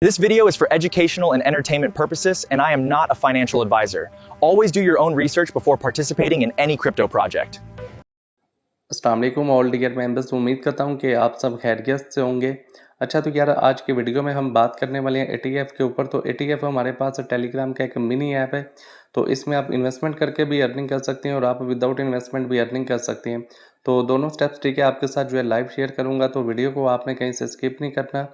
This video is for educational and entertainment purposes, and I am not a financial advisor. Always do your own research before participating in any crypto project. अस्सलाम वालेकुम all dear members. उम्मीद करता हूँ कि आप सब खैरियत से होंगे। अच्छा, तो यार आज के वीडियो में हम बात करने वाले हैं ETF के ऊपर। तो ETF हमारे पास टेलीग्राम का एक मिनी ऐप है, तो इसमें आप इन्वेस्टमेंट करके भी अर्निंग कर सकते हैं और आप विदाउट इन्वेस्टमेंट भी अर्निंग कर सकते हैं। तो दोनों स्टेप्स ठीक है आपके साथ जो है लाइव शेयर करूँगा, तो वीडियो को आपने कहीं से स्किप नहीं करना।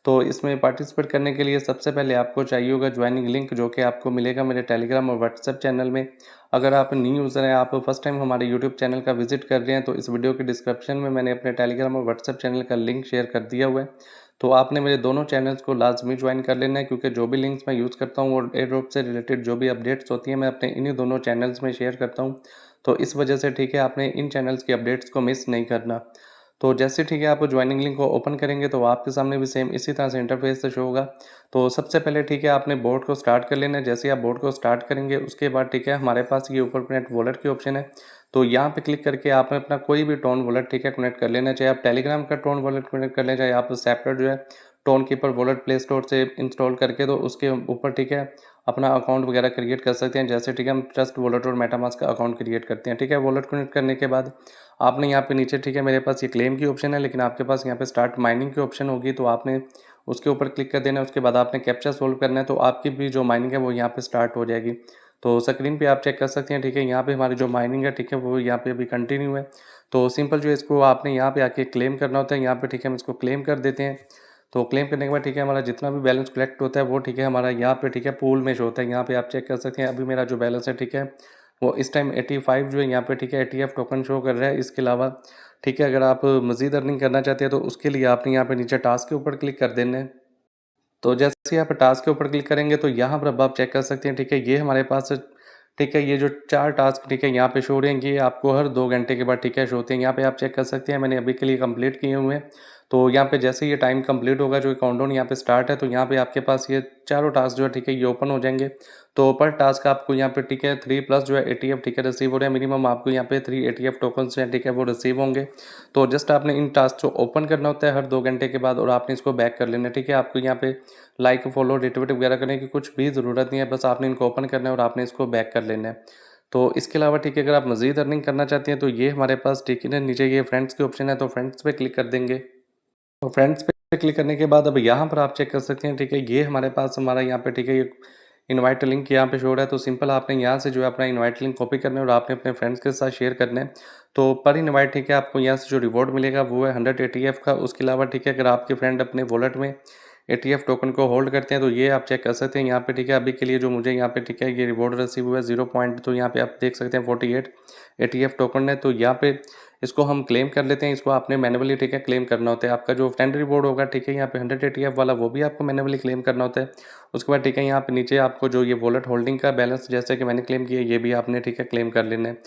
तो इसमें पार्टिसिपेट करने के लिए सबसे पहले आपको चाहिए होगा ज्वाइनिंग लिंक, जो कि आपको मिलेगा मेरे टेलीग्राम और व्हाट्सएप चैनल में। अगर आप न्यू यूज़र हैं, आप फर्स्ट टाइम हमारे यूट्यूब चैनल का विजिट कर रहे हैं, तो इस वीडियो के डिस्क्रिप्शन में मैंने अपने टेलीग्राम और व्हाट्सएप चैनल का लिंक शेयर कर दिया हुआ है। तो आपने मेरे दोनों चैनल्स को लाजमी ज्वाइन कर लेना है, क्योंकि जो भी लिंक्स मैं यूज़ करता हूँ और एयर ड्रॉप से रिलेटेड जो भी अपडेट्स होती हैं मैं अपने इन्हीं दोनों चैनल्स में शेयर करता हूँ। तो इस वजह से ठीक है आपने इन चैनल्स की अपडेट्स को मिस नहीं करना। तो जैसे ठीक है आप ज्वाइनिंग लिंक को ओपन करेंगे तो आपके सामने भी सेम इसी तरह से इंटरफेस से शो होगा। तो सबसे पहले ठीक है आपने बोर्ड को स्टार्ट कर लेना है। जैसे आप बोर्ड को स्टार्ट करेंगे उसके बाद ठीक है हमारे पास ये ऊपर कनेक्ट वॉलेट की ऑप्शन है। तो यहाँ पे क्लिक करके आपने अपना कोई भी टोन वॉलेट ठीक है कनेक्ट कर लेना, चाहे आप टेलीग्राम का टोन वॉलेट कनेक्ट कर लें, चाहे आप सेपरेट जो है tone keeper wallet play store से इंस्टॉल करके तो उसके ऊपर ठीक है अपना अकाउंट वगैरह क्रिएट कर सकते हैं। जैसे ठीक है हम ट्रस्ट वॉलेट और मेटामास्क का अकाउंट क्रिएट करते हैं। ठीक है, वॉलेट कनेक्ट करने के बाद आपने यहाँ पे नीचे ठीक है मेरे पास ये क्लेम की ऑप्शन है, लेकिन आपके पास यहाँ पे स्टार्ट माइनिंग की ऑप्शन होगी, तो आपने उसके ऊपर क्लिक कर देना है। उसके बाद आपने कैप्चा सोल्व करना है, तो आपकी भी जो माइनिंग है वो यहाँ पे स्टार्ट हो जाएगी। तो स्क्रीन पे आप चेक कर सकते हैं। ठीक है, यहाँ पे हमारी जो माइनिंग है ठीक है वो यहाँ पे अभी कंटिन्यू है। तो सिंपल जो इसको आपने यहाँ पे आके क्लेम करना होता है। यहाँ पे ठीक है हम इसको क्लेम कर देते हैं। तो क्लेम करने के बाद ठीक है हमारा जितना भी बैलेंस कलेक्ट होता है वो ठीक है हमारा यहाँ पे ठीक है पूल में शो होता है। यहाँ पे आप चेक कर सकते हैं अभी मेरा जो बैलेंस है ठीक है वो इस टाइम 85 जो है यहाँ पे ठीक है ETF टोकन शो कर रहा है। इसके अलावा ठीक है अगर आप मज़ीद अर्निंग करना चाहते हैं तो उसके लिए आपने यहाँ पे नीचे टास्क के ऊपर क्लिक कर देना है। तो जैसे ही आप टास्क के ऊपर क्लिक करेंगे तो यहाँ पर अब आप चेक कर सकते हैं। ठीक है, ये हमारे पास ठीक है ये जो 4 टास्क ठीक है यहाँ पे शो हो रहे हैं, ये आपको हर 2 घंटे के बाद ठीक है शो होते हैं। यहाँ पे आप चेक कर सकते हैं मैंने अभी के लिए कंप्लीट किए हुए हैं। तो यहाँ पे जैसे ये टाइम कंप्लीट होगा जो काउंटडाउन यहाँ पे स्टार्ट है, तो यहाँ पे आपके पास ये चारों टास्क जो है ठीक है ये ओपन हो जाएंगे। तो पर टास्क आपको यहाँ पे ठीक है 3+ जो है ETF ठीक है रिसीव हो रहे हैं। मिनिमम आपको यहाँ पे 3 ETF टोकन जो है ठीक है वो रिसीव होंगे। तो जस्ट आपने इन टास्क को ओपन करना होता है हर 2 घंटे के बाद और आपने इसको बैक कर लेना है। ठीक है, आपको यहाँ पे लाइक फॉलो रिट्वीट वगैरह करने की कुछ भी ज़रूरत नहीं है, बस आपने इनको ओपन करना है और आपने इसको बैक कर लेना है। तो इसके अलावा ठीक है अगर आप मज़ीद अर्निंग करना चाहते हैं तो ये हमारे पास ठीक है नीचे ये फ्रेंड्स की ऑप्शन है, तो फ्रेंड्स पे क्लिक कर देंगे। तो फ्रेंड्स पे क्लिक करने के बाद अब यहाँ पर आप चेक कर सकते हैं। ठीक है, ये हमारे पास हमारा यहाँ पे ठीक है ये इनवाइट लिंक यहाँ पे शो हो रहा है। तो सिंपल आपने यहाँ से जो है अपना इनवाइट लिंक कॉपी करना है और आपने अपने फ्रेंड्स के साथ शेयर करना है। तो पर इनवाइट ठीक है आपको यहाँ से जो रिवॉर्ड मिलेगा वो है 100 ETF का। उसके अलावा ठीक है अगर आपके फ्रेंड अपने वॉलेट में ETF टोकन को होल्ड करते हैं तो ये आप चेक कर सकते हैं। यहाँ पे ठीक है अभी के लिए जो मुझे यहाँ पे ठीक है ये रिवॉर्ड रिसीव हुआ है 0 पॉइंट, तो यहाँ पे आप देख सकते हैं 48 ETF टोकन है। तो यहाँ पे इसको हम क्लेम कर लेते हैं। इसको आपने मैनुअली ठीक है क्लेम करना होता है। आपका जो फ्रेंड रिवॉर्ड होगा ठीक है यहाँ पे 100 ETF वाला वो भी आपको मैनुअली क्लेम करना होता है। उसके बाद ठीक है यहाँ पे नीचे आपको जो ये वॉलेट होल्डिंग का बैलेंस जैसे कि मैंने क्लेम किया ये भी आपने ठीक है क्लेम कर लेना है।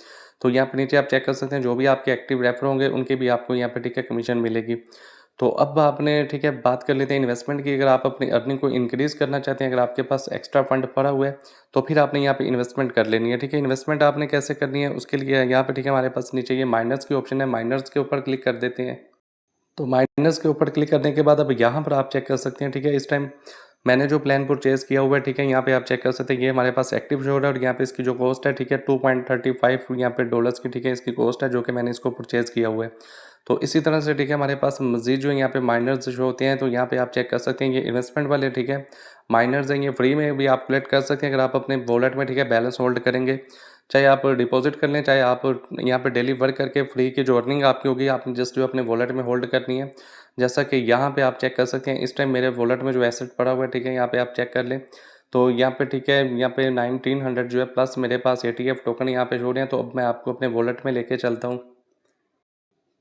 तो यहाँ पे नीचे आप चेक कर सकते हैं जो भी आपके एक्टिव रेफर होंगे उनके भी आपको यहाँ पे ठीक है कमीशन मिलेगी। तो अब आपने ठीक है बात कर लेते हैं इन्वेस्टमेंट की। अगर आप अपनी अर्निंग को इंक्रीज़ करना चाहते हैं, अगर आपके पास एक्स्ट्रा फंड पड़ा हुआ है तो फिर आपने यहाँ पे इन्वेस्टमेंट कर लेनी है। ठीक है, इन्वेस्टमेंट आपने कैसे करनी है उसके लिए यहाँ पे ठीक है हमारे पास नीचे ये माइनर्स की ऑप्शन है, माइनर्स के ऊपर क्लिक कर देते हैं। तो माइनस के ऊपर क्लिक करने के बाद अब यहाँ पर आप चेक कर सकते हैं। ठीक है, इस टाइम मैंने जो प्लान परचेज़ किया हुआ है ठीक है यहाँ पे आप चेक कर सकते हैं ये हमारे पास एक्टिव शो हो रहा है और यहाँ पे इसकी जो कॉस्ट है ठीक है 2.35 यहाँ पे डॉलर्स की ठीक है इसकी कॉस्ट है जो कि मैंने इसको परचेज़ किया हुआ है। तो इसी तरह से ठीक है हमारे पास मज़ीद जो यहाँ पे माइनर्स शो होते हैं, तो यहाँ पे आप चेक कर सकते हैं ये इन्वेस्टमेंट वाले ठीक है माइनर्स हैं, ये फ्री में भी आप कलेक्ट कर सकते हैं अगर आप अपने वॉलेट में ठीक है बैलेंस होल्ड करेंगे। चाहे आप डिपॉजिट कर लें, चाहे आप यहाँ पे डेली वर्क करके फ्री की जो अर्निंग आपकी होगी आपने जस्ट जो अपने वॉलेट में होल्ड करनी है। जैसा कि यहाँ पे आप चेक कर सकते हैं इस टाइम मेरे वॉलेट में जो एसेट पड़ा हुआ है ठीक है यहाँ पे आप चेक कर लें। तो यहाँ पे ठीक है यहाँ पे 1900 जो है प्लस मेरे पास ETF टोकन यहाँ पे शो रहे हैं। तो अब मैं आपको अपने वॉलेट में लेके चलता हूँ।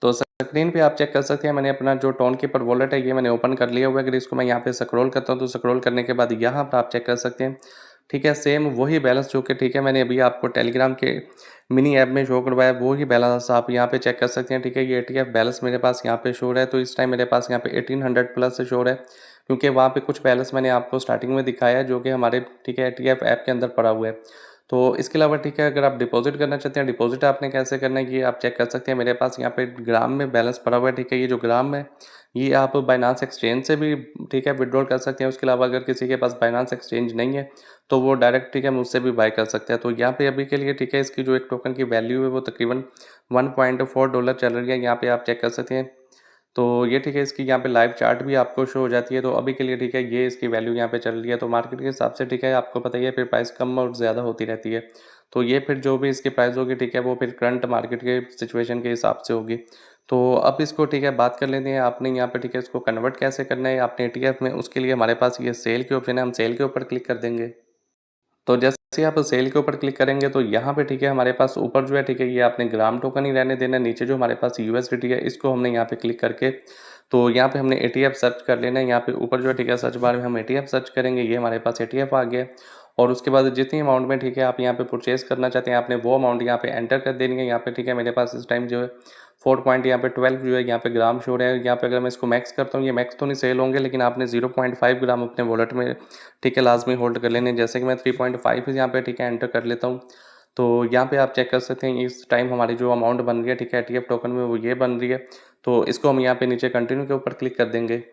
तो स्क्रीन पे आप चेक कर सकते हैं मैंने अपना जो टोन कीपर वॉलेट है ये मैंने ओपन कर लिया हुआ है। अगर इसको मैं यहाँ पे स्क्रॉल करता हूँ तो स्क्रॉल करने के बाद यहाँ पर आप चेक कर सकते हैं ठीक है सेम वही बैलेंस जो कि ठीक है मैंने अभी आपको टेलीग्राम के मिनी ऐप में शो करवाया वो ही बैलेंस आप यहाँ पे चेक कर सकते हैं। ठीक है, ये ETF बैलेंस मेरे पास यहाँ पे शो रहा है। तो इस टाइम मेरे पास यहाँ पे 1800 प्लस शो रहा है, क्योंकि वहाँ पे कुछ बैलेंस मैंने आपको स्टार्टिंग में दिखाया है जो कि हमारे ठीक है ETF ऐप के अंदर पड़ा हुआ है। तो इसके अलावा ठीक है, अगर आप डिपॉज़िट करना चाहते हैं, डिपॉज़िट आपने कैसे करना है ये आप चेक कर सकते हैं। मेरे पास यहाँ पे ग्राम में बैलेंस पड़ा हुआ है, ठीक है। ये जो ग्राम है, ये आप बाइनेंस एक्सचेंज से भी ठीक है विथड्रॉल कर सकते हैं। उसके अलावा अगर किसी के पास बाइनेंस एक्सचेंज नहीं है, तो वो डायरेक्ट ठीक है मुझसे भी बाय कर सकते हैं। तो यहाँ पे अभी के लिए ठीक है, इसकी जो एक टोकन की वैल्यू है वो तकरीबन $1.4 चल रही है। यहाँ पे आप चेक कर सकते हैं। तो ये ठीक है, इसकी यहाँ पे लाइव चार्ट भी आपको शो हो जाती है। तो अभी के लिए ठीक है, ये इसकी वैल्यू यहाँ पे चल रही है। तो मार्केट के हिसाब से ठीक है, आपको पता ही है फिर प्राइस कम और ज़्यादा होती रहती है। तो ये फिर जो भी इसकी प्राइस होगी ठीक है, वो फिर करंट मार्केट के सिचुएशन के हिसाब से होगी। तो अब इसको ठीक है बात कर लेते हैं, आपने यहाँ पे ठीक है इसको कन्वर्ट कैसे करना है अपने ETF में। उसके लिए हमारे पास ये सेल के ऑप्शन है, हम सेल के ऊपर क्लिक कर देंगे। तो जैसे ही आप सेल के ऊपर क्लिक करेंगे तो यहाँ पे ठीक है हमारे पास ऊपर जो है ठीक है, ये आपने ग्राम टोकन ही रहने देना है। नीचे जो हमारे पास USDT है, इसको हमने यहाँ पे क्लिक करके तो यहाँ पे हमने ETF सर्च कर लेना है। यहाँ पे ऊपर जो है ठीक है, सर्च बार में हम ETF सर्च करेंगे, ये हमारे पास ETF आ गया। और उसके बाद जितनी अमाउंट में ठीक है आप यहाँ पे परचेज करना चाहते हैं, आपने वो अमाउंट यहाँ पे एंटर कर देनी है। यहाँ पे ठीक है, मेरे पास इस टाइम जो है 4 पॉइंट यहाँ पे 12 जो है यहाँ पे ग्राम शो रहा है। यहाँ पे अगर मैं इसको मैक्स करता हूँ, ये मैक्स तो नहीं सेल होंगे, लेकिन आपने 0.5 ग्राम अपने वॉलेट में ठीक है लाजमी होल्ड कर लेने। जैसे कि मैं 3.5 यहाँ पे ठीक है एंटर कर लेता हूँ। तो यहाँ पे आप चेक कर सकते हैं, इस टाइम हमारी जो अमाउंट बन रही है ठीक है ETF टोकन में, वो ये बन रही है। तो इसको हम यहाँ पे नीचे कंटिन्यू के ऊपर क्लिक कर देंगे।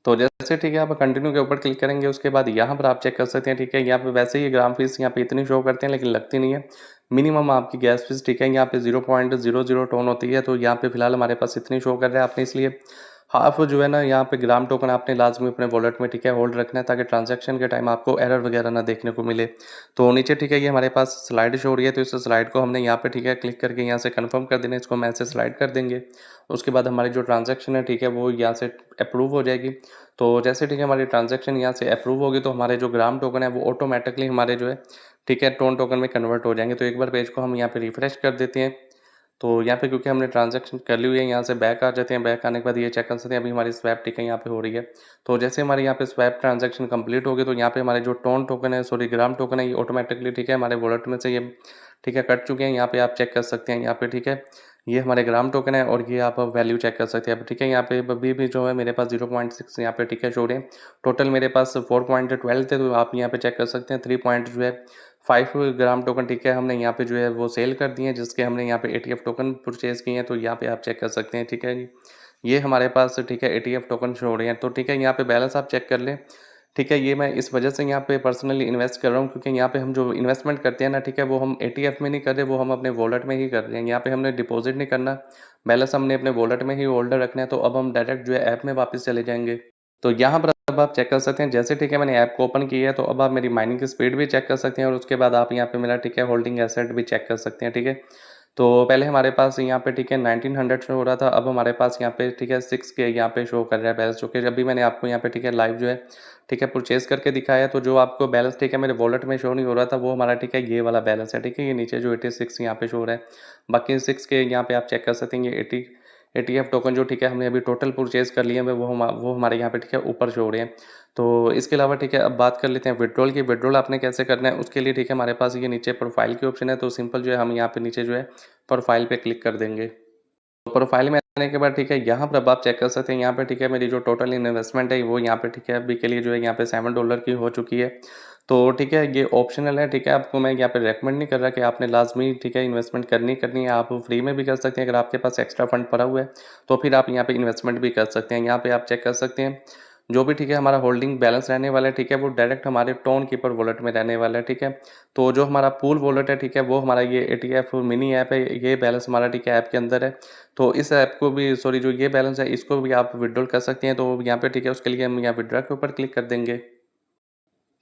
तो जैसे ठीक है, आप कंटिन्यू के ऊपर क्लिक करेंगे, उसके बाद यहाँ पर आप चेक कर सकते हैं ठीक है, यहाँ पे वैसे ही ग्राम फीस यहाँ पे इतनी शो करते हैं, लेकिन लगती नहीं है। मिनिमम आपकी गैस फीस ठीक है यहाँ पे 0.00 टोन होती है। तो यहाँ पे फिलहाल हमारे पास इतनी शो कर रहा है। आपने इसलिए हाफ जो है ना, यहाँ पे ग्राम टोकन आपने लाजमी अपने वॉलेट में ठीक है होल्ड रखना है, ताकि ट्रांजैक्शन के टाइम आपको एरर वगैरह ना देखने को मिले। तो नीचे ठीक है, ये हमारे पास स्लाइड शो हो रही है, तो इस स्लाइड को हमने यहाँ पे ठीक है क्लिक करके यहाँ से कंफर्म कर देना है। इसको हम ऐसे स्लाइड कर देंगे। उसके बाद हमारी जो ट्रांजैक्शन है ठीक है, वो यहाँ से अप्रूव हो जाएगी। तो जैसे ठीक है हमारी ट्रांजैक्शन यहाँ से अप्रूव होगी, तो हमारे जो ग्राम टोकन है वो ऑटोमेटिकली हमारे जो है ठीक है टोन टोकन में कन्वर्ट हो जाएंगे। तो एक बार पेज को हम यहाँ पे रिफ्रेश कर देते हैं। तो यहाँ पे क्योंकि हमने ट्रांजैक्शन कर ली हुई है, यहाँ से बैक आ जाते हैं। बैक आने के बाद ये चेक कर सकते हैं अभी हमारी स्वैप ठीक है यहाँ पे हो रही है। तो जैसे हमारे यहाँ पे स्वैप ट्रांजैक्शन कंप्लीट होगी, तो यहाँ पे हमारे जो टोन टोकन है, सॉरी ग्राम टोकन है, ये ऑटोमेटिकली ठीक है हमारे वॉलेट में से ये ठीक है कट चुके हैं। यहाँ पे आप चेक कर सकते हैं, यहाँ पे ठीक है ये हमारे ग्राम टोकन है, और ये आप वैल्यू चेक कर सकते हैं। अब ठीक है, यहाँ पे अभी भी जो है मेरे पास 0.6 यहाँ पे ठीक है शो रहे हैं। टोटल मेरे पास 4.12 थे, तो आप यहाँ पे चेक कर सकते हैं 3 पॉइंट जो है 5 ग्राम टोकन ठीक है हमने यहाँ पे जो है वो सेल कर दिए हैं, जिसके हमने यहाँ पे ETF टोकन परचेज़ किए हैं। तो यहाँ पे आप चेक कर सकते हैं ठीक है जी, ये हमारे पास ठीक है ETF टोकन शो हो रहे हैं। तो ठीक है, यहाँ पे बैलेंस आप चेक कर लें। ठीक है, ये मैं इस वजह से यहाँ पे पर्सनली इन्वेस्ट कर रहा हूँ, क्योंकि यहाँ पे हम जो इन्वेस्टमेंट करते हैं ना ठीक है, वो हम ETF में नहीं कर रहे, वो हम अपने वॉलेट में ही कर रहे हैं। यहाँ पे हमने डिपॉजिट नहीं करना, बैलेंस हमने अपने वॉलेट में ही होल्डर रखना है। तो अब हम डायरेक्ट जो है ऐप में वापस चले जाएंगे। तो यहाँ पर अब आप चेक कर सकते हैं, जैसे ठीक है मैंने ऐप को ओपन किया है, तो अब आप मेरी माइनिंग की स्पीड भी चेक कर सकते हैं, और उसके बाद आप यहाँ पे मेरा ठीक है होल्डिंग एसेट भी चेक कर सकते हैं। ठीक है, तो पहले हमारे पास यहाँ पे ठीक है 1900 शो हो रहा था, अब हमारे पास यहाँ पे ठीक है 6K यहाँ पे शो कर रहा है बैलेंस, जो कि जब भी मैंने आपको यहाँ पे ठीक है लाइव जो है ठीक है परचेज करके दिखाया, तो जो आपको बैलेंस ठीक है मेरे वॉलेट में शो नहीं हो रहा था, वो हमारा ठीक है ये वाला बैलेंस है। ठीक है, ये नीचे जो 86 यहाँ पे शो हो रहा है, बाकी 6K यहाँ पे आप चेक कर सकते हैं। ये 80 ETF टोकन जो ठीक है हमने अभी टोटल परचेज कर लिए हैं, वो हमारे यहाँ पे ठीक है ऊपर शो हो रहे हैं। तो इसके अलावा ठीक है, अब बात कर लेते हैं विड्रॉल की। विड्रॉल आपने कैसे करना है, उसके लिए ठीक है हमारे पास ये नीचे प्रोफाइल की ऑप्शन है। तो सिंपल जो है हम यहाँ पे नीचे जो है प्रोफाइल पे क्लिक कर देंगे। तो प्रोफाइल में आने के बाद ठीक है, यहाँ पर अब आप चेक कर सकते हैं, यहाँ पे ठीक है मेरी जो टोटल इन्वेस्टमेंट है वो यहाँ पे ठीक है अभी के लिए जो है यहाँ पे $7 की हो चुकी है। तो ठीक है, ये ऑप्शनल है। ठीक है, आपको मैं यहाँ पे रेकमेंड नहीं कर रहा कि आपने लाजमी ठीक है इन्वेस्टमेंट करनी है। आप फ्री में भी कर सकते हैं, अगर आपके पास एक्स्ट्रा फंड पड़ा हुआ है तो फिर आप यहाँ पे इन्वेस्टमेंट भी कर सकते हैं। यहाँ पे आप चेक कर सकते हैं जो भी ठीक है हमारा होल्डिंग बैलेंस रहने वाला है ठीक है, वो डायरेक्ट हमारे टोन कीपर वॉलेट में रहने वाला है। ठीक है, तो जो हमारा पूल वॉलेट है ठीक है, वो हमारा ये ETF मिनी ऐप है, ये बैलेंस हमारा ठीक है ऐप के अंदर है। तो इस ऐप को भी सॉरी जो ये बैलेंस है इसको भी आप विड्रॉल कर सकते हैं। तो यहाँ पे ठीक है उसके लिए हम यहाँ विड्रॉ के ऊपर क्लिक कर देंगे।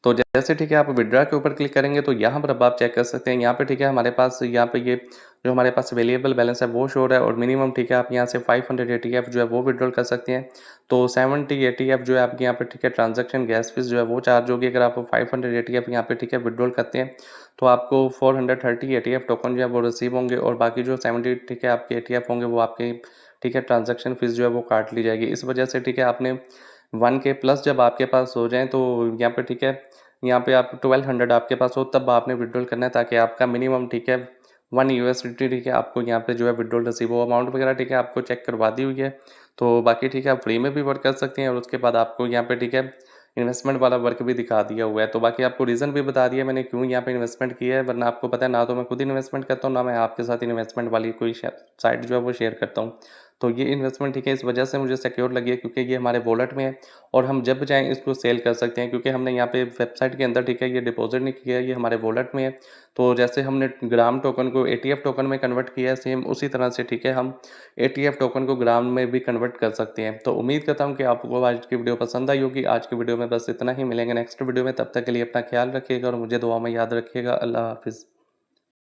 तो जैसे ठीक है आप विड्रा के ऊपर क्लिक करेंगे, तो यहाँ पर अब आप चेक कर सकते हैं, यहाँ पे ठीक है हमारे पास यहाँ पे ये जो हमारे पास अवेलेबल बैलेंस है वो शो हो रहा है, और मिनिमम ठीक है आप यहाँ से 500 ETF जो है वो विड्रॉल कर सकते हैं। तो 70 ETF जो है आपके यहाँ पे ठीक है ट्रांजैक्शन गैस फीस जो है वो चार्ज होगी। अगर आप 500 ETF यहाँ पे ठीक है विड्रॉल करते हैं, तो आपको 430 ETF टोकन जो है वो रिसीव होंगे, और बाकी जो 70 ठीक है आपके ETF होंगे वो आपके ठीक है ट्रांजैक्शन फीस जो है वो काट ली जाएगी। इस वजह से ठीक है आपने 1K प्लस जब आपके पास हो जाए, तो यहाँ पे ठीक है यहाँ पे आप 1200 आपके पास हो तब आपने विड्रॉल करना है, ताकि आपका मिनिमम ठीक है 1 USDT ठीक है आपको यहाँ पे जो है विड्रॉल रिसीव हो। अमाउंट वगैरह ठीक है आपको चेक करवा दी हुई है। तो बाकी ठीक है आप फ्री में भी वर्क कर सकते हैं, और उसके बाद आपको यहाँ पे ठीक है इन्वेस्टमेंट वाला वर्क भी दिखा दिया हुआ है। तो बाकी आपको रीज़न भी बता दिया मैंने क्यों यहाँ पे इन्वेस्टमेंट किया है, वरना आपको पता है ना तो मैं खुद इन्वेस्टमेंट करता हूँ, ना मैं आपके साथ इन्वेस्टमेंट वाली कोई साइट जो है वो शेयर करता हूँ। तो ये इन्वेस्टमेंट ठीक है इस वजह से मुझे सिक्योर लगी है क्योंकि ये हमारे वॉलेट में है और हम जब चाहें इसको सेल कर सकते हैं, क्योंकि हमने यहाँ पे वेबसाइट के अंदर ठीक है ये डिपॉजिट नहीं किया है, ये हमारे वॉलेट में है। तो जैसे हमने ग्राम टोकन को एटीएफ टोकन में कन्वर्ट किया है, सेम उसी तरह से ठीक है हम एटीएफ टोकन को ग्राम में भी कन्वर्ट कर सकते हैं। तो उम्मीद करता हूँ कि आपको आज की वीडियो पसंद आई होगी। आज की वीडियो में बस इतना ही, मिलेंगे नेक्स्ट वीडियो में, तब तक के लिए अपना ख्याल रखिएगा और मुझे दुआ में याद रखिएगा। अल्लाह हाफिज़।